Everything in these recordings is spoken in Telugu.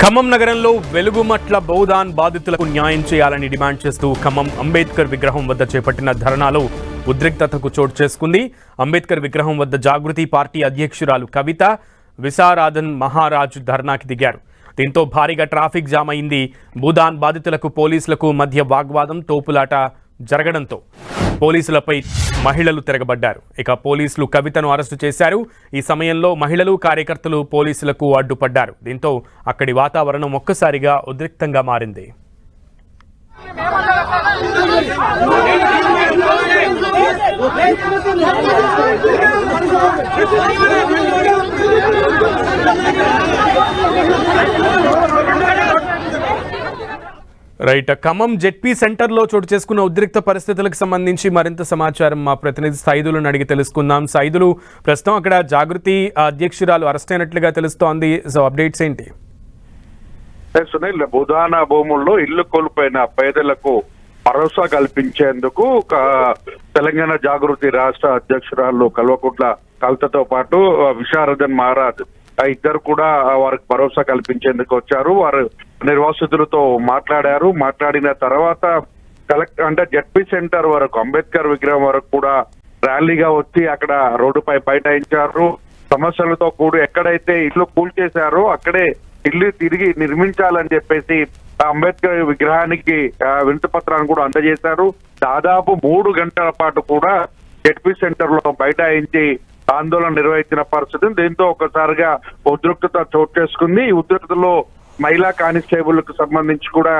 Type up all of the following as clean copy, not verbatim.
ఖమ్మం నగరంలో వెలుగుమట్ల బౌదాన్ బాధితులకు న్యాయం చేయాలని డిమాండ్ చేస్తూ ఖమ్మం అంబేద్కర్ విగ్రహం వద్ద చేపట్టిన ధర్నాలో ఉద్రిక్తతకు చోటు చేసుకుంది. అంబేద్కర్ విగ్రహం వద్ద జాగృతి పార్టీ అధ్యక్షురాలు కవిత, విశారాధన్ మహారాజ్ ధర్నాకి దిగారు. దీంతో భారీగా ట్రాఫిక్ జామ్ అయింది. బౌదాన్ బాధితులకు పోలీసులకు మధ్య వాగ్వాదం, తోపులాట జరగడంతో పోలీసులపై మహిళలు తిరగబడ్డారు. ఇక పోలీసులు కవితను అరెస్టు చేశారు. ఈ సమయంలో మహిళలు, కార్యకర్తలు పోలీసులకు అడ్డుపడ్డారు. దీంతో అక్కడి వాతావరణం ఒక్కసారిగా ఉద్రిక్తంగా మారింది. రైట్, ఖమ్మం జెడ్పీ సెంటర్లో చోటు చేసుకున్న ఉద్రిక్త పరిస్థితులకు సంబంధించి మరింత సమాచారం మా ప్రతినిధి సైదులను అడిగి తెలుసుకుందాం. సైదులు, ప్రస్తుతం అక్కడ జాగృతి అధ్యక్షురాలు అరెస్ట్ అయినట్లుగా తెలుస్తోంది. సో అప్డేట్స్ ఏంటి? సునీల్, బుధాన భూముల్లో ఇల్లు కోల్పోయిన పేదలకు భరోసా కల్పించేందుకు తెలంగాణ జాగృతి రాష్ట్ర అధ్యక్షురాలు కల్వకుంట్ల కవితతో పాటు విశారదన్ మహారాజ్ ఇద్దరు కూడా వారికి భరోసా కల్పించేందుకు వచ్చారు. వారు నిర్వాసితులతో మాట్లాడారు. మాట్లాడిన తర్వాత అంటే జెడ్పీ సెంటర్ వరకు, అంబేద్కర్ విగ్రహం వరకు కూడా ర్యాలీగా వచ్చి అక్కడ రోడ్డుపై బైఠాయించారు. సమస్యలతో కూడి ఎక్కడైతే ఇల్లు కూల్చేశారో అక్కడే ఇల్లు తిరిగి నిర్మించాలని చెప్పేసి అంబేద్కర్ విగ్రహానికి వినతి పత్రాన్ని కూడా అందజేశారు. దాదాపు 3 గంటల పాటు కూడా జెడ్పీ సెంటర్ లో బైఠాయించి ఆందోళన నిర్వహించిన పరిస్థితి. దీంతో ఒకసారిగా ఉద్రిక్తత చోటు చేసుకుంది. ఈ ఉద్రిక్తతలో మహిళా కానిస్టేబుల్ కు సంబంధించి కూడా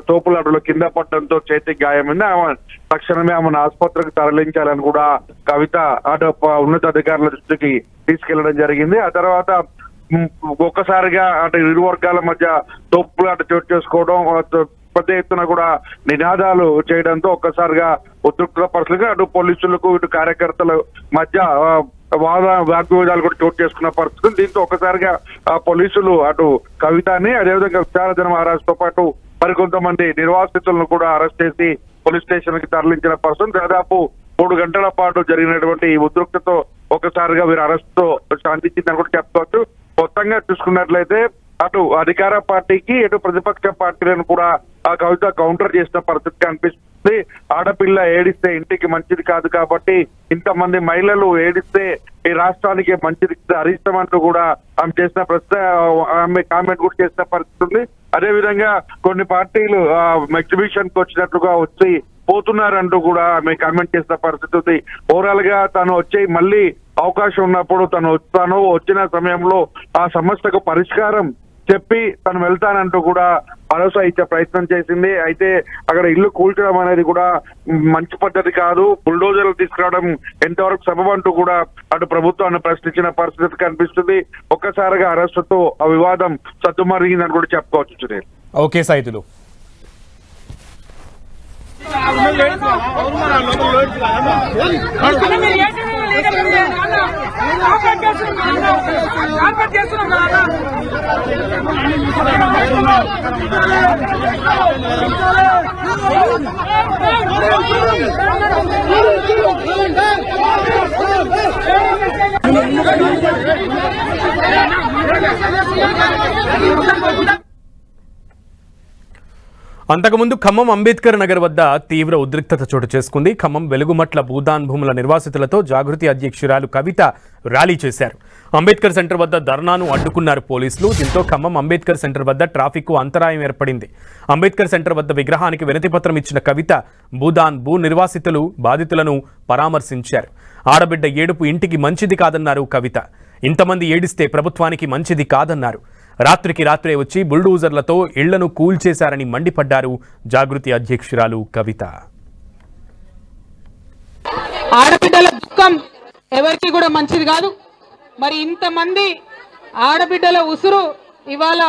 తోపులాటలో కింద పడడంతో చేతికి గాయమైంది. ఆమె తక్షణమే ఆమెను ఆసుపత్రికి తరలించాలని కూడా కవిత అటు ఉన్నతాధికారుల దృష్టికి తీసుకెళ్లడం జరిగింది. ఆ తర్వాత ఒక్కసారిగా అటు ఇరు వర్గాల మధ్య తోపులాట చోటు చేసుకోవడం, పెద్ద ఎత్తున కూడా నినాదాలు చేయడంతో ఒక్కసారిగా ఉద్రిక్త పరిస్థితి, అటు పోలీసులకు ఇటు కార్యకర్తల మధ్య వాగ్వివాదాలు కూడా చోటు చేసుకున్న పరిస్థితి. దీంతో ఒక్కసారిగా పోలీసులు అటు కవితని, అదేవిధంగా విశారదన్ మహారాజ్ తో పాటు మరికొంతమంది నిర్వాసితులను కూడా అరెస్ట్ చేసి పోలీస్ స్టేషన్ కి తరలించిన పరిస్థితి. దాదాపు 3 గంటల పాటు జరిగినటువంటి ఈ ఉద్రిక్తతో ఒకసారిగా వీరు అరెస్ట్ తో శాంతించిందని కూడా చెప్పుకోవచ్చు. మొత్తంగా చూసుకున్నట్లయితే అటు అధికార పార్టీకి, ఇటు ప్రతిపక్ష పార్టీలను కూడా ఆ కవిత కౌంటర్ చేసిన పరిస్థితి కనిపిస్తుంది. ఆడపిల్ల ఏడిస్తే ఇంటికి మంచిది కాదు కాబట్టి ఇంతమంది మహిళలు ఏడిస్తే ఈ రాష్ట్రానికి మంచిది అరిష్టమంటూ కూడా ఆమె చేసిన ఆమె కామెంట్ కూడా చేసిన పరిస్థితి ఉంది. అదే విధంగా కొన్ని పార్టీలు ఎగ్జిబిషన్ కి వచ్చినట్లుగా వచ్చి పోతున్నారంటూ కూడా ఆమె కామెంట్ చేసిన పరిస్థితి ఉంది. ఓవరాల్ గా తను వచ్చి మళ్ళీ అవకాశం ఉన్నప్పుడు తను వచ్చిన సమయంలో ఆ సమస్యకు పరిష్కారం చెప్పి తను వెళ్తానంటూ కూడా భరోసా ఇచ్చే ప్రయత్నం చేసింది. అయితే అక్కడ ఇల్లు కూల్చడం అనేది కూడా మంచి పద్ధతి కాదు, బుల్డోజర్లు తీసుకురావడం ఎంతవరకు సబబంటూ కూడా అటు ప్రభుత్వాన్ని ప్రశ్నించిన పరిస్థితి కనిపిస్తుంది. ఒక్కసారిగా అరెస్టుతో ఆ వివాదం సద్దుమరిగిందని కూడా చెప్పుకోవచ్చు. ఓకే సైదులు. అంతకుముందు ఖమ్మం అంబేద్కర్ నగర్ వద్ద తీవ్ర ఉద్రిక్తత చోటు చేసుకుంది. ఖమ్మం వెలుగుమట్ల బౌదాన్ భూముల నిర్వాసితులతో జాగృతి అధ్యక్షురాలు కవిత ర్యాలీ చేశారు. అంబేద్కర్ సెంటర్ వద్ద ధర్నాను అడ్డుకున్నారు పోలీసులు. దీంతో ఖమ్మం అంబేద్కర్ సెంటర్ వద్ద ట్రాఫిక్ అంతరాయం ఏర్పడింది. అంబేద్కర్ సెంటర్ వద్ద విగ్రహానికి వినతి పత్రం ఇచ్చిన కవిత బౌదాన్ భూ నిర్వాసితులు బాధితులను పరామర్శించారు. ఆడబిడ్డ ఏడుపు ఇంటికి మంచిది కాదన్నారు కవిత. ఇంతమంది ఏడిస్తే ప్రభుత్వానికి మంచిది కాదన్నారు. రాత్రికి రాత్రే వచ్చి బుల్డోజర్లతో ఇళ్లను కూల్చేశారని మండిపడ్డారు జాగృతి అధ్యక్షురాలు కవిత. ఆడబిడ్డల దుఃఖం ఎవరికి కూడా మంచిది కాదు. మరి ఇంతమంది ఆడబిడ్డల ఉసురు ఇవాళ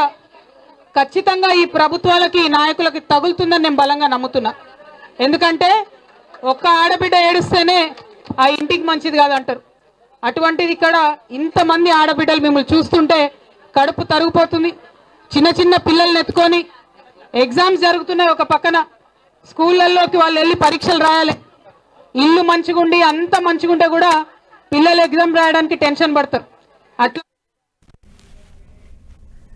ఖచ్చితంగా ఈ ప్రభుత్వాలకి, నాయకులకి తగులుతుందని నేను బలంగా నమ్ముతున్నా. ఎందుకంటే ఒక్క ఆడబిడ్డ ఏడుస్తేనే ఆ ఇంటికి మంచిది కాదంటారు. అటువంటిది ఇక్కడ ఇంతమంది ఆడబిడ్డలు మిమ్మల్ని చూస్తుంటే కడుపు తరుగుపోతుంది. చిన్న చిన్న పిల్లల్ని ఎత్తుకొని ఎగ్జామ్స్ జరుగుతున్నాయి, ఒక పక్కన స్కూళ్ళల్లోకి వాళ్ళు వెళ్ళి పరీక్షలు రాయాలి. ఇల్లు మంచిగుండి అంత మంచిగుంటే కూడా పిల్లలు ఎగ్జామ్ రాయడానికి టెన్షన్ పడతారు. అట్లా